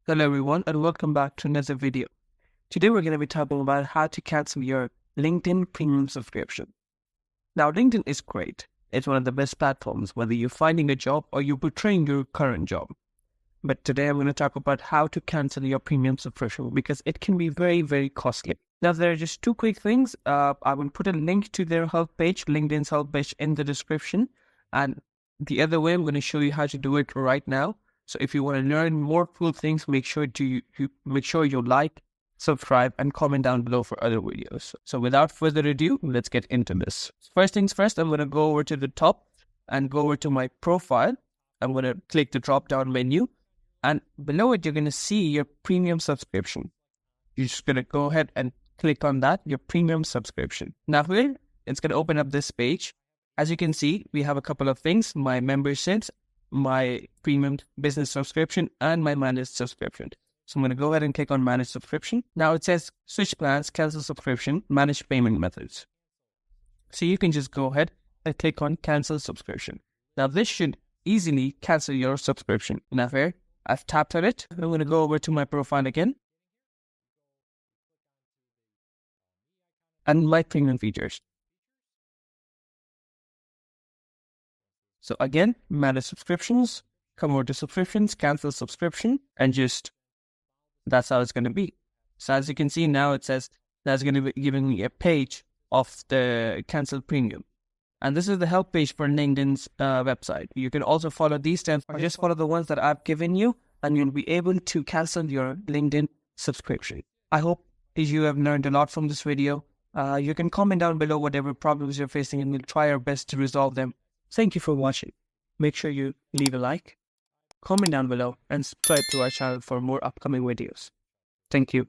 Hello everyone and welcome back to another video. Today we're going to be talking about how to cancel your LinkedIn premium subscription. Now LinkedIn is great. It's one of the best platforms whether you're finding a job or you're portraying your current job. But today I'm going to talk about how to cancel your premium subscription because it can be very, very costly. Now there are just two quick things. I will put a link to their help page, LinkedIn's help page in the description. And the other way I'm going to show you how to do it right now. So if you want to learn more cool things, make sure you like, subscribe, and comment down below for other videos. So without further ado, let's get into this. First things first, I'm going to go over to the top and go over to my profile. I'm going to click the drop down menu, and below it, you're going to see your premium subscription. You're just going to go ahead and click on that, your premium subscription. Now here, it's going to open up this page. As you can see, we have a couple of things: my memberships, my premium business subscription, and my managed subscription. So I'm going to go ahead and click on manage subscription. Now it says switch plans, cancel subscription, manage payment methods. So you can just go ahead and click on cancel subscription. Now this should easily cancel your subscription. Now here, I've tapped on it. I'm going to go over to my profile again and my premium features. So again, manage subscriptions, come over to subscriptions, cancel subscription, and just that's how it's going to be. So as you can see now, it says that's going to be giving me a page of the cancel premium. And this is the help page for LinkedIn's website. You can also follow these steps or just follow the ones that I've given you, and you'll be able to cancel your LinkedIn subscription. I hope you have learned a lot from this video. You can comment down below whatever problems you're facing, and we'll try our best to resolve them. Thank you for watching. Make sure you leave a like, comment down below, and subscribe to our channel for more upcoming videos. Thank you.